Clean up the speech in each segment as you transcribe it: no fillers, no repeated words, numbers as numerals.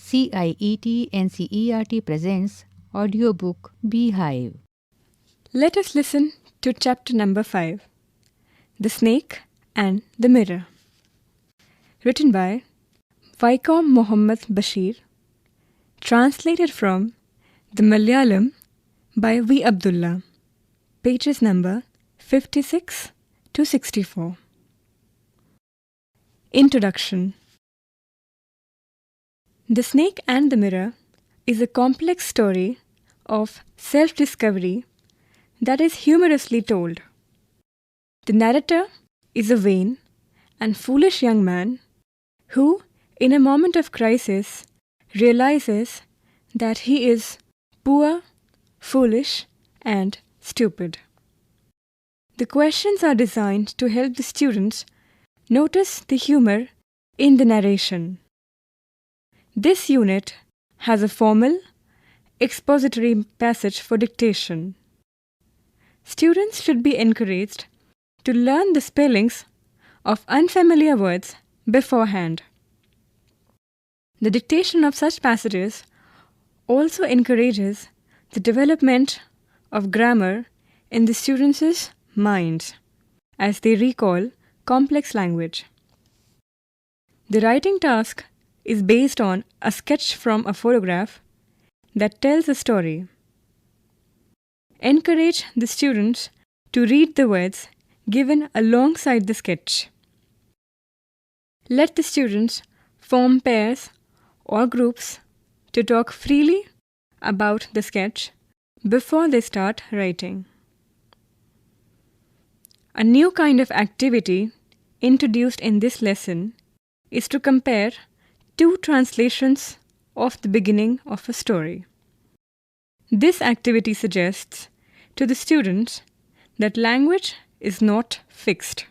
CIET NCERT presents audiobook Beehive. Let us listen to chapter number 5, The Snake and the Mirror. Written by Vaikom Mohammad Bashir. Translated from the Malayalam by V. Abdullah. Pages number 56 to 64. Introduction. The Snake and the Mirror is a complex story of self-discovery that is humorously told. The narrator is a vain and foolish young man who, in a moment of crisis, realizes that he is poor, foolish, and stupid. The questions are designed to help the students notice the humor in the narration. This unit has a formal, expository passage for dictation. Students should be encouraged to learn the spellings of unfamiliar words beforehand. The dictation of such passages also encourages the development of grammar in the students' minds as they recall complex language. The writing task is based on a sketch from a photograph that tells a story. Encourage the students to read the words given alongside the sketch. Let the students form pairs or groups to talk freely about the sketch before they start writing. A new kind of activity introduced in this lesson is to compare two translations of the beginning of a story. This activity suggests to the students that language is not fixed.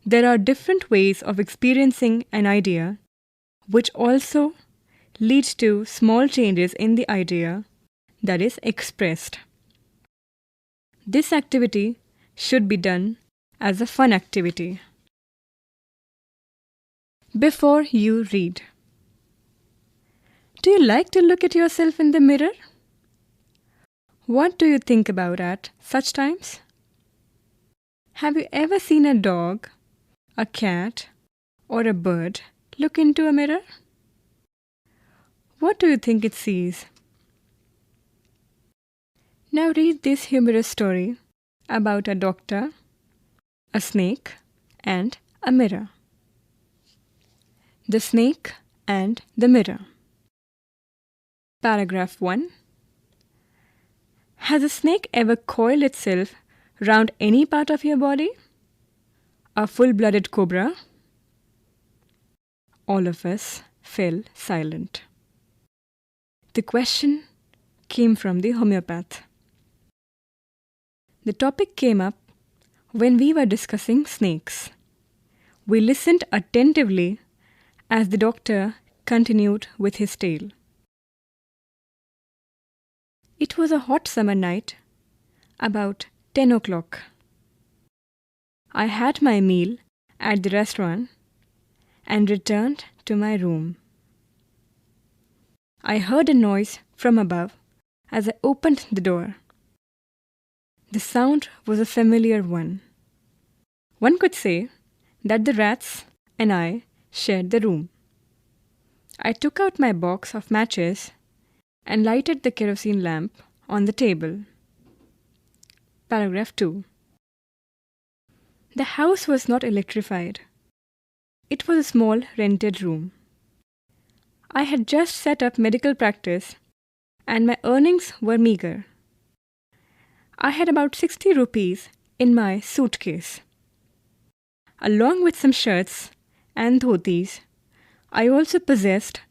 There are different ways of experiencing an idea, which also lead to small changes in the idea that is expressed. This activity should be done as a fun activity. Before you read. Do you like to look at yourself in the mirror? What do you think about at such times? Have you ever seen a dog, a cat, or a bird look into a mirror? What do you think it sees? Now read this humorous story about a doctor, a snake, and a mirror. The Snake and the Mirror. Paragraph 1. Has a snake ever coiled itself round any part of your body? A full-blooded cobra? All of us fell silent. The question came from the homeopath. The topic came up when we were discussing snakes. We listened attentively as the doctor continued with his tale. It was a hot summer night, about 10 o'clock. I had my meal at the restaurant and returned to my room. I heard a noise from above as I opened the door. The sound was a familiar one. One could say that the rats and I shared the room. I took out my box of matches and lighted the kerosene lamp on the table. Paragraph 2. The house was not electrified. It was a small rented room. I had just set up medical practice and my earnings were meager. I had about 60 rupees in my suitcase. Along with some shirts and dhotis, I also possessed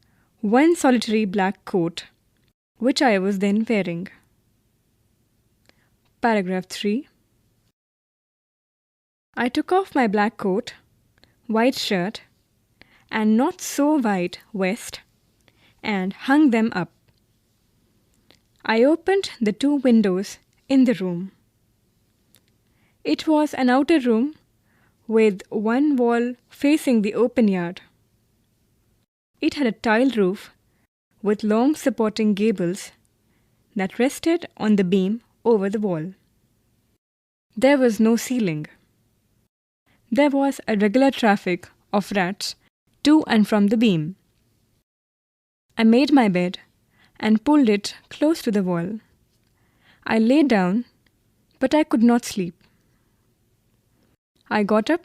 one solitary black coat, which I was then wearing. Paragraph 3. I took off my black coat, white shirt, and not so white vest, and hung them up. I opened the two windows in the room. It was an outer room with one wall facing the open yard. It had a tiled roof with long supporting gables that rested on the beam over the wall. There was no ceiling. There was a regular traffic of rats to and from the beam. I made my bed and pulled it close to the wall. I lay down, but I could not sleep. I got up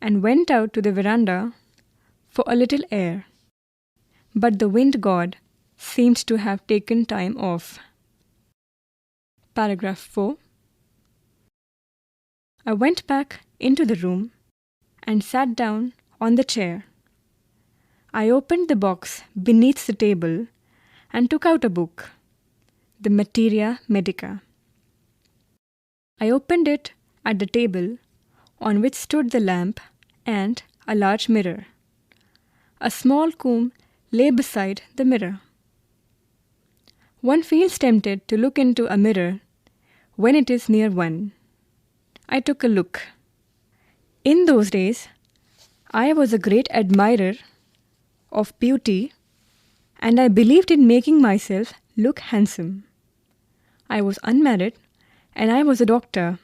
and went out to the veranda for a little air, but the wind god seemed to have taken time off. Paragraph 4. I went back into the room and sat down on the chair. I opened the box beneath the table and took out a book, the Materia Medica. I opened it at the table on which stood the lamp and a large mirror. A small comb lay beside the mirror. One feels tempted to look into a mirror when it is near one. I took a look. In those days, I was a great admirer of beauty, and I believed in making myself look handsome. I was unmarried, and I was a doctor.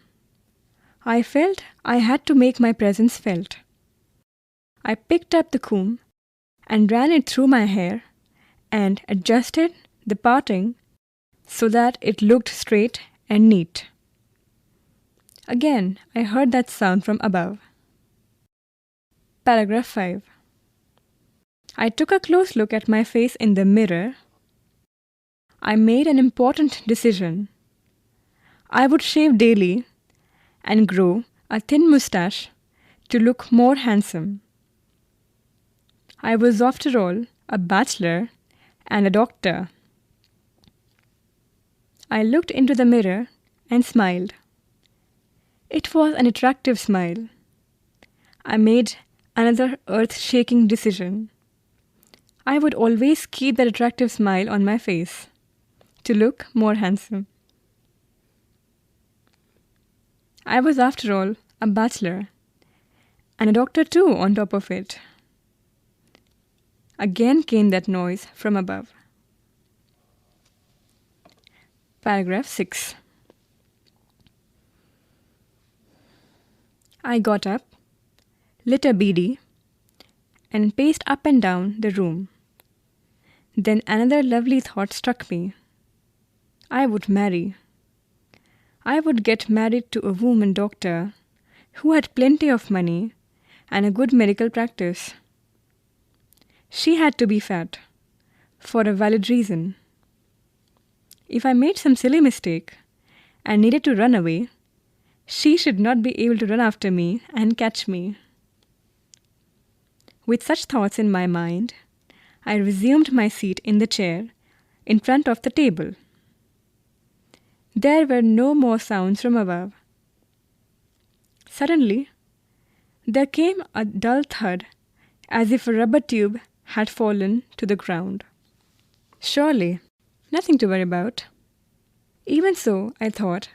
I felt I had to make my presence felt. I picked up the comb and ran it through my hair and adjusted the parting so that it looked straight and neat. Again, I heard that sound from above. Paragraph 5. I took a close look at my face in the mirror. I made an important decision. I would shave daily and grow a thin moustache to look more handsome. I was, after all, a bachelor and a doctor. I looked into the mirror and smiled. It was an attractive smile. I made another earth-shaking decision. I would always keep that attractive smile on my face to look more handsome. I was, after all, a bachelor and a doctor too on top of it. Again came that noise from above. Paragraph 6. I got up, lit a beedi, and paced up and down the room. Then another lovely thought struck me. I would marry. I would get married to a woman doctor who had plenty of money and a good medical practice. She had to be fat, for a valid reason. If I made some silly mistake and needed to run away, she should not be able to run after me and catch me. With such thoughts in my mind, I resumed my seat in the chair in front of the table. There were no more sounds from above. Suddenly, there came a dull thud as if a rubber tube had fallen to the ground. Surely, nothing to worry about. Even so, I thought,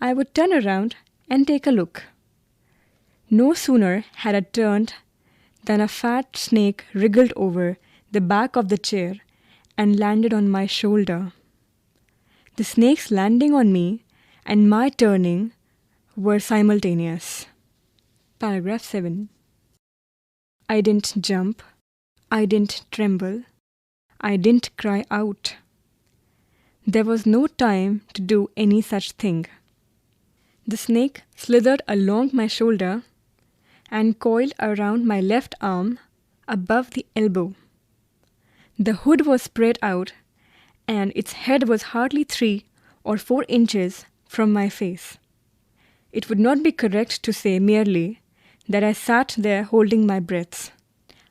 I would turn around and take a look. No sooner had I turned than a fat snake wriggled over the back of the chair and landed on my shoulder. The snake's landing on me and my turning were simultaneous. Paragraph 7. I didn't jump. I didn't tremble. I didn't cry out. There was no time to do any such thing. The snake slithered along my shoulder and coiled around my left arm above the elbow. The hood was spread out, and its head was hardly 3 or 4 inches from my face. It would not be correct to say merely that I sat there holding my breath.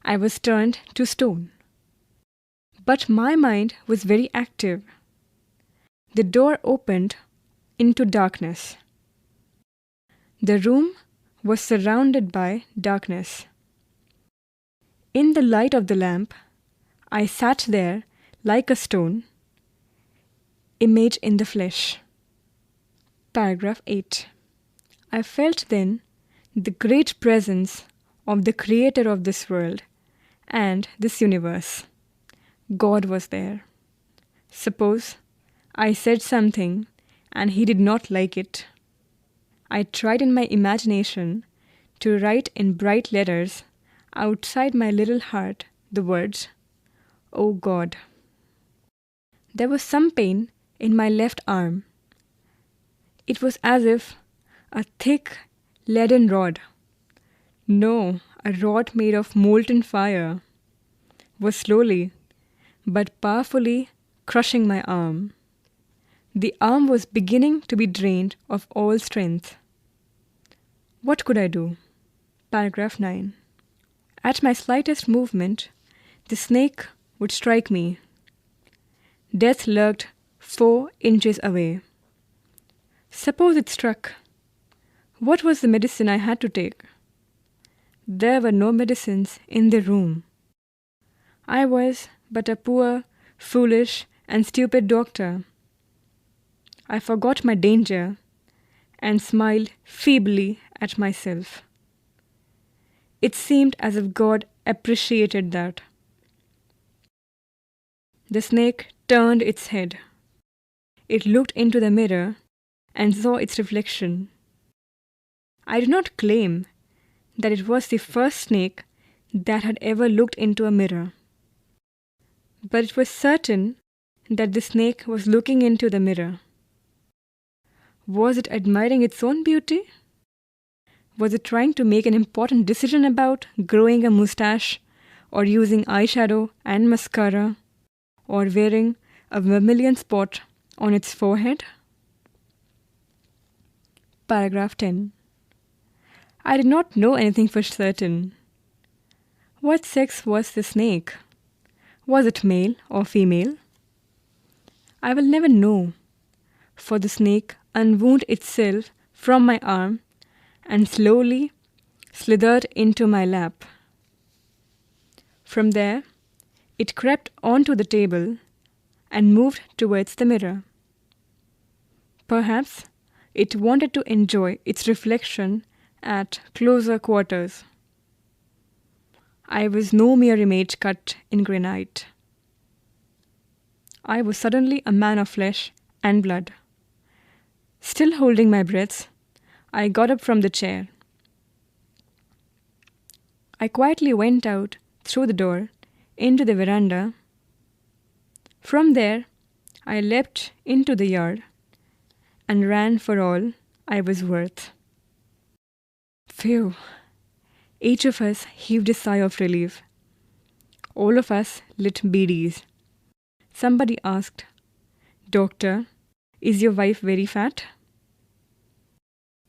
I was turned to stone. But my mind was very active. The door opened into darkness. The room was surrounded by darkness. In the light of the lamp, I sat there like a stone, image in the flesh. Paragraph 8. I felt then the great presence of the Creator of this world and this universe. God was there. Suppose I said something and he did not like it. I tried in my imagination to write in bright letters outside my little heart the words, "Oh God." There was some pain in my left arm. It was as if a thick leaden rod, no, a rod made of molten fire, was slowly but powerfully crushing my arm. The arm was beginning to be drained of all strength. What could I do? Paragraph 9. At my slightest movement, the snake would strike me. Death lurked 4 inches away. Suppose it struck. What was the medicine I had to take? There were no medicines in the room. I was but a poor, foolish, and stupid doctor. I forgot my danger and smiled feebly at myself. It seemed as if God appreciated that. The snake turned its head. It looked into the mirror and saw its reflection. I do not claim that it was the first snake that had ever looked into a mirror, but it was certain that the snake was looking into the mirror. Was it admiring its own beauty? Was it trying to make an important decision about growing a mustache, or using eyeshadow and mascara, or wearing a vermilion spot on its forehead? Paragraph 10. I did not know anything for certain. What sex was the snake? Was it male or female? I will never know, for the snake unwound itself from my arm and slowly slithered into my lap. From there, it crept onto the table and moved towards the mirror. Perhaps it wanted to enjoy its reflection at closer quarters. I was no mere image cut in granite. I was suddenly a man of flesh and blood. Still holding my breath, I got up from the chair. I quietly went out through the door into the veranda. From there, I leapt into the yard and ran for all I was worth. Phew! Each of us heaved a sigh of relief. All of us lit beedies. Somebody asked, "Doctor, is your wife very fat?"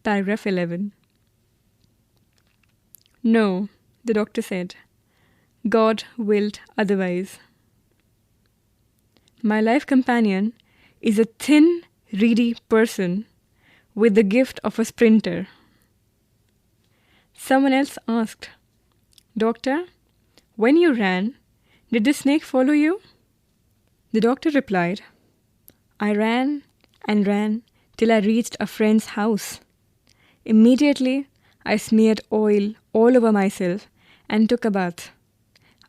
Paragraph 11. No, the doctor said. God willed otherwise. My life companion is a thin, reedy person with the gift of a sprinter. Someone else asked, "Doctor, when you ran, did the snake follow you?" The doctor replied, "I ran and ran till I reached a friend's house. Immediately, I smeared oil all over myself and took a bath.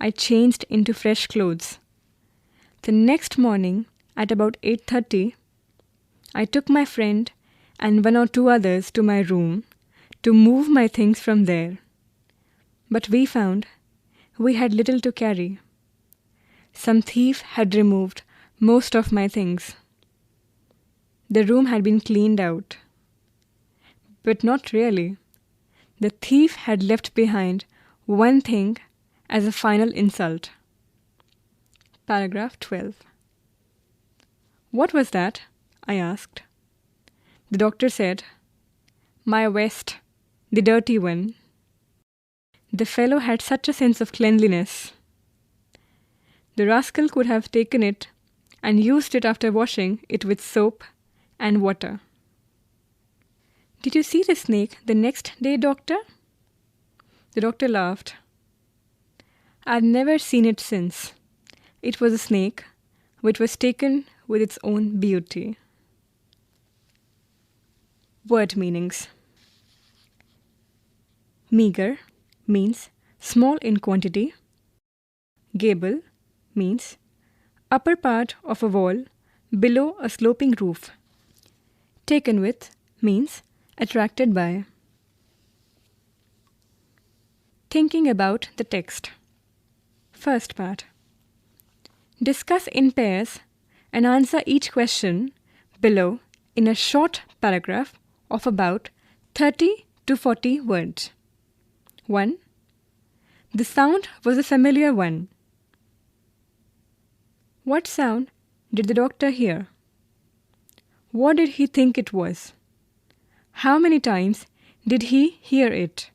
I changed into fresh clothes. The next morning, at about 8:30, I took my friend and 1 or 2 others to my room to move my things from there. But we found we had little to carry. Some thief had removed most of my things. The room had been cleaned out. But not really. The thief had left behind one thing as a final insult." Paragraph 12. "What was that?" I asked. The doctor said, "My vest, the dirty one." The fellow had such a sense of cleanliness. The rascal could have taken it and used it after washing it with soap and water. "Did you see the snake the next day, doctor?" The doctor laughed. "I've never seen it since. It was a snake which was taken with its own beauty." Word meanings. Meager means small in quantity, Gable means upper part of a wall below a sloping roof. Taken with means attracted by. Thinking about the text. First part. Discuss in pairs and answer each question below in a short paragraph of about 30 to 40 words. 1. The sound was a familiar one. What sound did the doctor hear? What did he think it was? How many times did he hear it?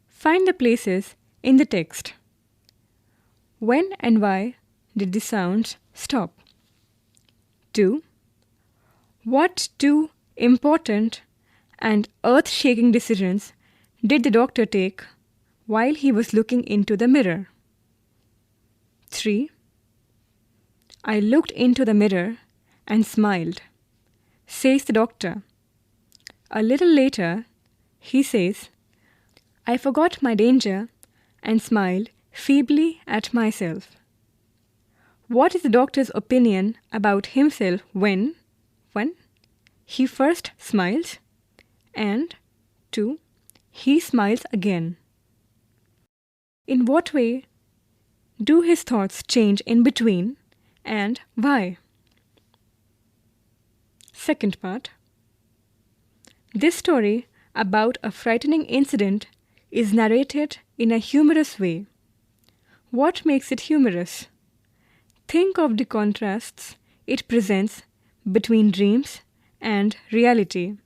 Find the places in the text. When and why did the sounds stop? 2. What two important and earth-shaking decisions did the doctor take while he was looking into the mirror? 3. I looked into the mirror and smiled, says the doctor. A little later, he says, I forgot my danger and smiled feebly at myself. What is the doctor's opinion about himself when 1. He first smiles and 2. He smiles again? In what way do his thoughts change in between and why? Second part. This story about a frightening incident is narrated in a humorous way. What makes it humorous? Think of the contrasts it presents between dreams and reality.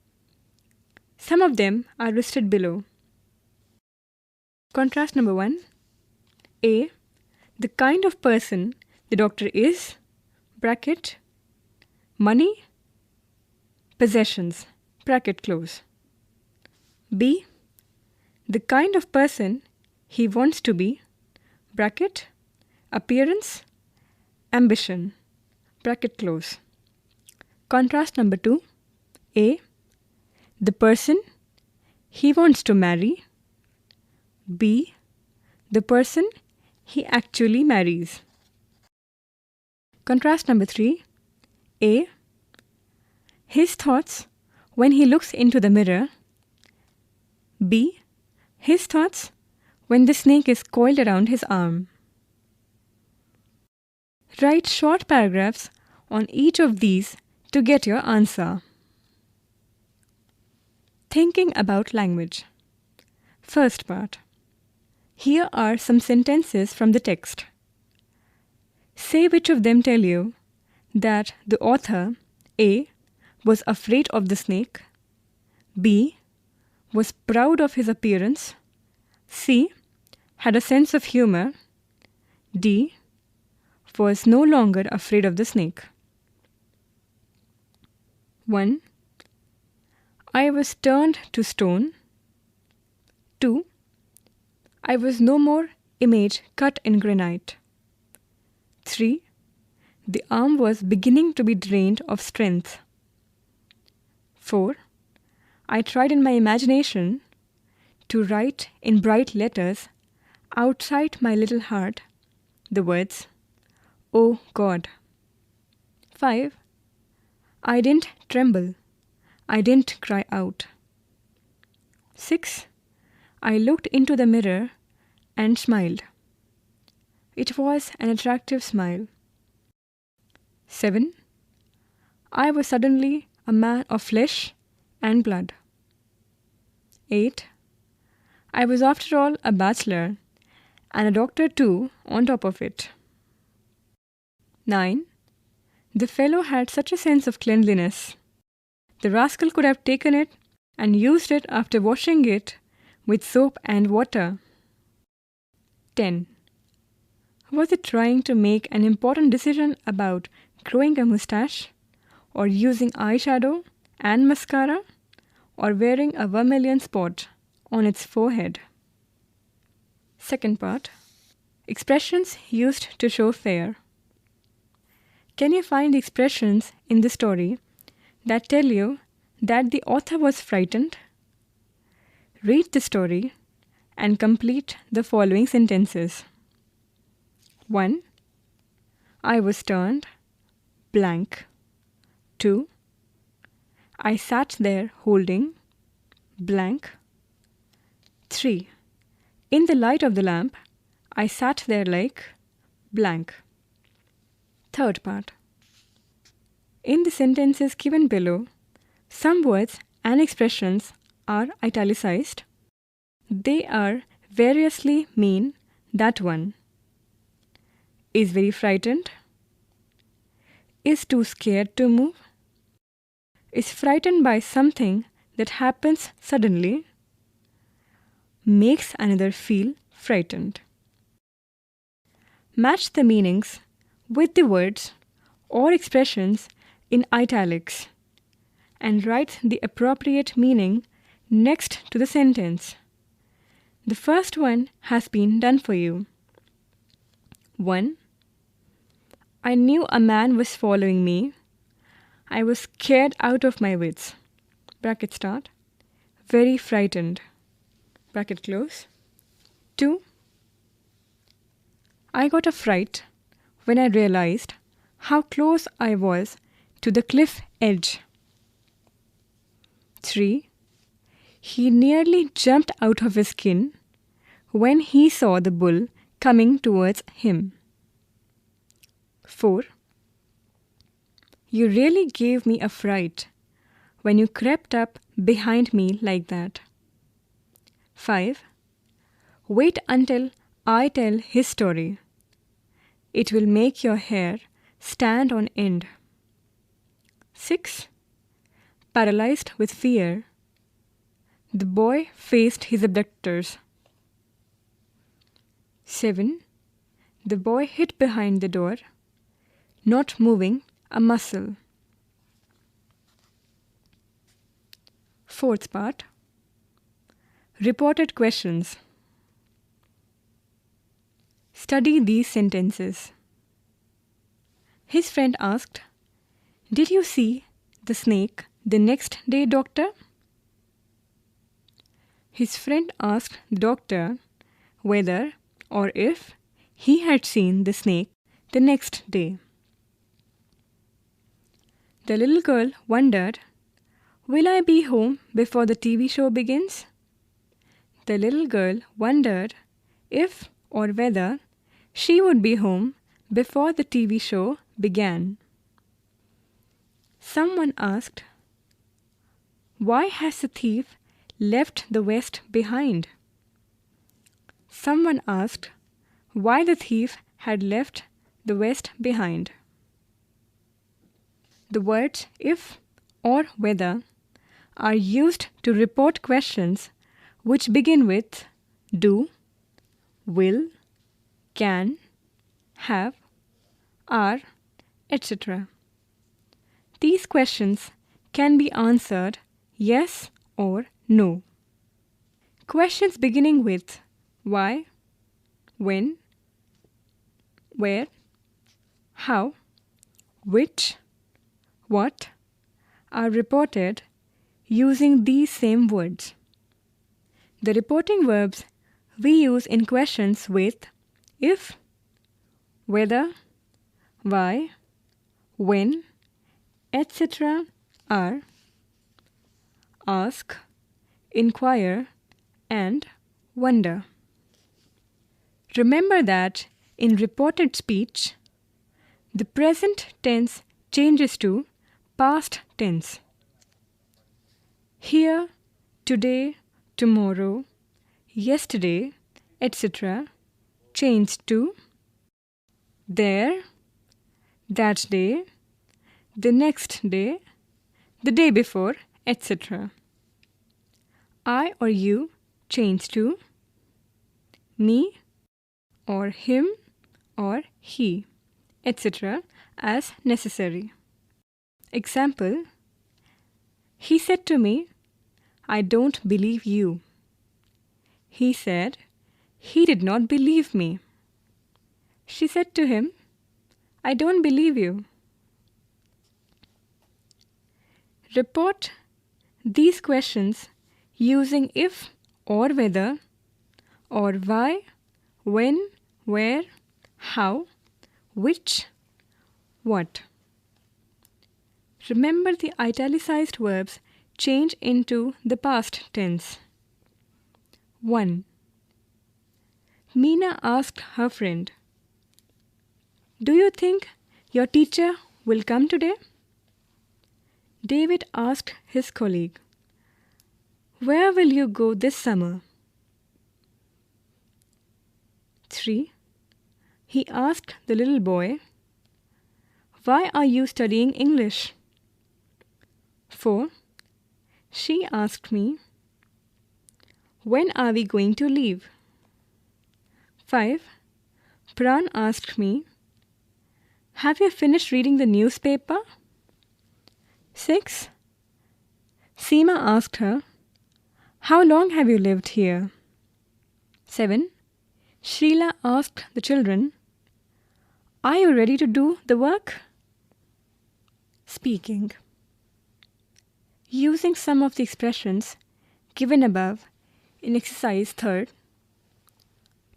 Some of them are listed below. Contrast number 1. A. The kind of person the doctor is, bracket, money, possessions, bracket close. B. The kind of person he wants to be, bracket, appearance, ambition, bracket close. Contrast number 2. A. The person he wants to marry. B. The person he actually marries. Contrast number 3. A. His thoughts when he looks into the mirror. B. His thoughts when the snake is coiled around his arm. Write short paragraphs on each of these to get your answer. Thinking about language. First part. Here are some sentences from the text. Say which of them tell you that the author, A, was afraid of the snake, B, was proud of his appearance, C, had a sense of humor, D, was no longer afraid of the snake. 1. I was turned to stone. 2. I was no more image cut in granite. 3. The arm was beginning to be drained of strength. 4. I tried in my imagination to write in bright letters outside my little heart the words, "Oh God." 5. I didn't tremble. I didn't cry out. 6. I looked into the mirror and smiled. It was an attractive smile. 7. I was suddenly a man of flesh and blood. 8. I was after all a bachelor and a doctor too on top of it. 9. The fellow had such a sense of cleanliness. The rascal could have taken it and used it after washing it with soap and water. 10. Was it trying to make an important decision about growing a mustache, or using eyeshadow and mascara, or wearing a vermilion spot on its forehead? Second part. Expressions used to show fear. Can you find the expressions in the story that tell you that the author was frightened? Read the story and complete the following sentences. 1. I was turned blank. 2. I sat there holding blank. 3. In the light of the lamp, I sat there like blank. Third part. In the sentences given below, some words and expressions are italicized. They are variously mean that one is very frightened, is too scared to move, is frightened by something that happens suddenly, makes another feel frightened. Match the meanings with the words or expressions in italics and write the appropriate meaning next to the sentence. The first one has been done for you. 1. I knew a man was following me. I was scared out of my wits. Bracket start. Very frightened. Bracket close. 2. I got a fright when I realized how close I was to the cliff edge. 3. He nearly jumped out of his skin when he saw the bull coming towards him. 4. You really gave me a fright when you crept up behind me like that. 5. Wait until I tell his story. It will make your hair stand on end. 6. Paralyzed with fear, the boy faced his abductors. 7. The boy hid behind the door, not moving a muscle. Fourth part. Reported questions. Study these sentences. His friend asked, "Did you see the snake the next day, doctor?" His friend asked the doctor whether or if he had seen the snake the next day. The little girl wondered, "Will I be home before the TV show begins?" The little girl wondered if or whether she would be home before the TV show began. Someone asked, "Why has the thief left the West behind?" Someone asked why the thief had left the West behind. The words if or whether are used to report questions which begin with do, will, can, have, are, etc. These questions can be answered yes or no. Questions beginning with why, when, where, how, which, what are reported using these same words. The reporting verbs we use in questions with if, whether, why, when, etc. are ask, inquire, and wonder. Remember that in reported speech, the present tense changes to past tense. Here, today, tomorrow, yesterday, etc. changed to there, that day, the next day, the day before, etc. I or you changed to me or him or he, etc. as necessary. Example, he said to me, "I don't believe you." He said, "He did not believe me." She said to him, "I don't believe you." Report these questions using if or whether or why, when, where, how, which, what. Remember the italicized verbs change into the past tense. 1. Meena asked her friend, "Do you think your teacher will come today?" David asked his colleague, "Where will you go this summer?" 3. He asked the little boy, "Why are you studying English?" 4. She asked me, "When are we going to leave?" 5. Pran asked me, "Have you finished reading the newspaper?" 6. Seema asked her, "How long have you lived here?" 7. Srila asked the children, "Are you ready to do the work?" Speaking. Using some of the expressions given above in exercise 3rd,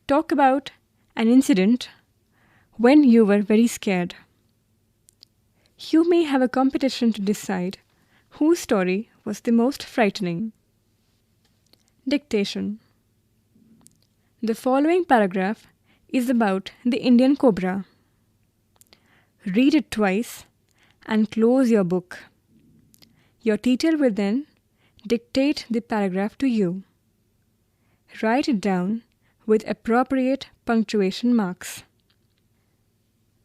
talk about an incident when you were very scared. You may have a competition to decide whose story was the most frightening. Dictation. The following paragraph is about the Indian cobra. Read it twice and close your book. Your teacher will then dictate the paragraph to you. Write it down with appropriate punctuation marks.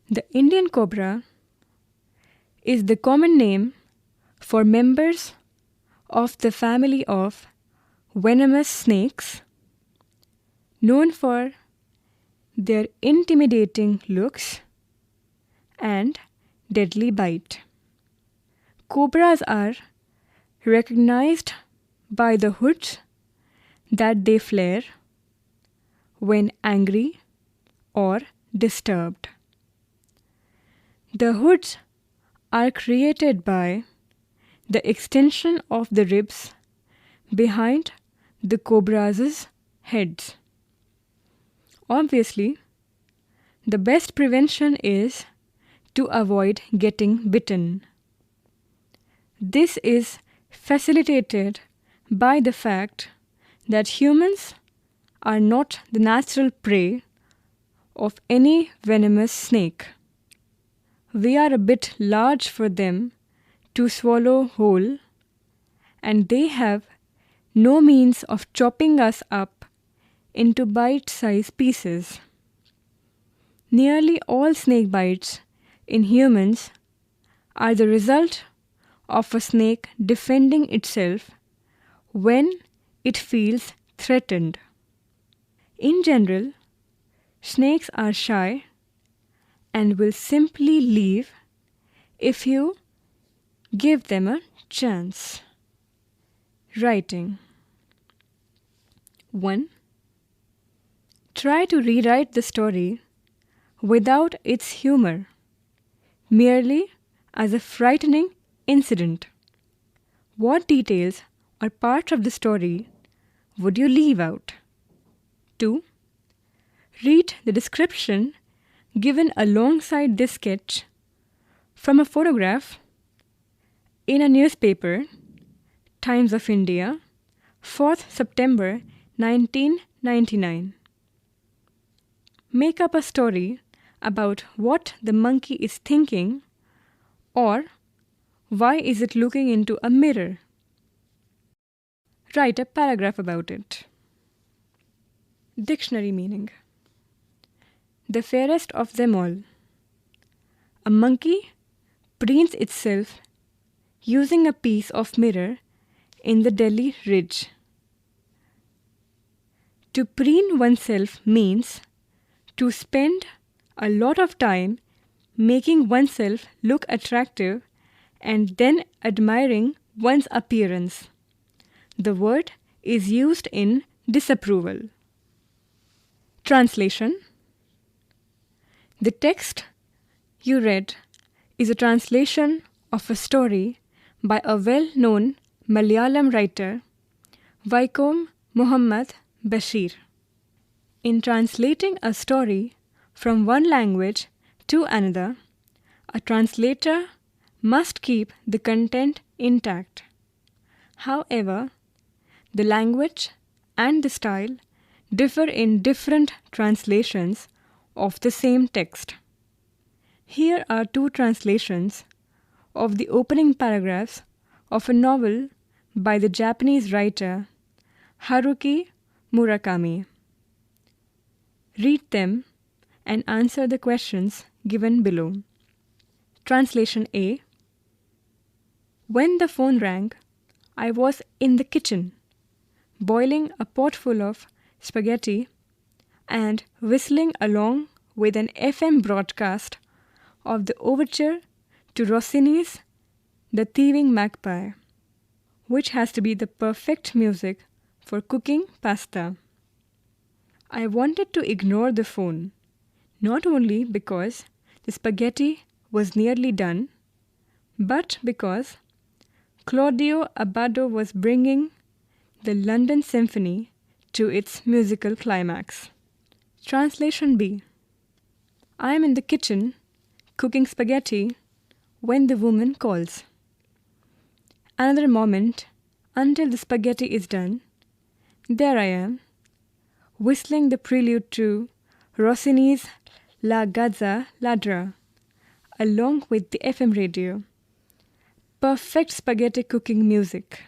The Indian cobra is the common name for members of the family of venomous snakes, known for their intimidating looks and deadly bite. Cobras are recognized by the hoods that they flare when angry or disturbed. The hoods are created by the extension of the ribs behind the cobra's heads. Obviously, the best prevention is to avoid getting bitten. This is facilitated by the fact that humans are not the natural prey of any venomous snake. We are a bit large for them to swallow whole, and they have no means of chopping us up into bite-sized pieces. Nearly all snake bites in humans are the result of a snake defending itself when it feels threatened. In general, snakes are shy and will simply leave if you give them a chance. Writing. 1. Try to rewrite the story without its humor, merely as a frightening incident. What details or parts of the story would you leave out? 2. Read the description given alongside this sketch from a photograph in a newspaper, Times of India, 4th September 1999. Make up a story about what the monkey is thinking or why is it looking into a mirror. Write a paragraph about it. Dictionary meaning. The fairest of them all. A monkey preens itself using a piece of mirror in the Delhi Ridge. To preen oneself means to spend a lot of time making oneself look attractive and then admiring one's appearance. The word is used in disapproval. Translation. The text you read is a translation of a story by a well-known Malayalam writer, Vaikom Muhammad Bashir. In translating a story from one language to another, a translator must keep the content intact. However, the language and the style differ in different translations of the same text. Here are two translations of the opening paragraphs of a novel by the Japanese writer Haruki Murakami. Read them and answer the questions given below. Translation A. When the phone rang, I was in the kitchen, boiling a pot full of spaghetti and whistling along with an FM broadcast of the overture to Rossini's The Thieving Magpie, which has to be the perfect music for cooking pasta. I wanted to ignore the phone, not only because the spaghetti was nearly done, but because Claudio Abbado was bringing the London Symphony to its musical climax. Translation B. I am in the kitchen cooking spaghetti when the woman calls. Another moment until the spaghetti is done. There I am, whistling the prelude to Rossini's La Gazza Ladra, along with the FM radio. Perfect spaghetti cooking music.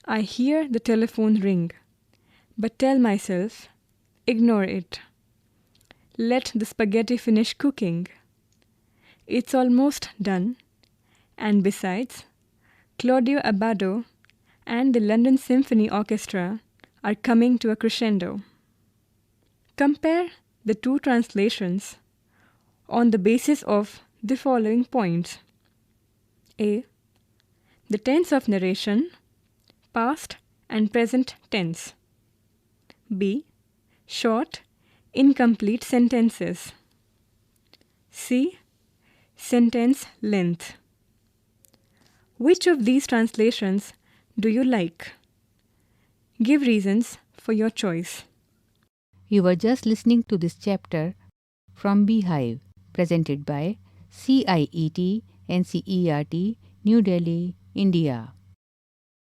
I hear the telephone ring, but tell myself, ignore it. Let the spaghetti finish cooking. It's almost done, and besides, Claudio Abbado and the London Symphony Orchestra are coming to a crescendo. Compare the two translations on the basis of the following points. A. The tense of narration, past and present tense. B. Short, incomplete sentences. C. Sentence length. Which of these translations do you like? Give reasons for your choice. You were just listening to this chapter from Beehive, presented by CIET NCERT, New Delhi, India.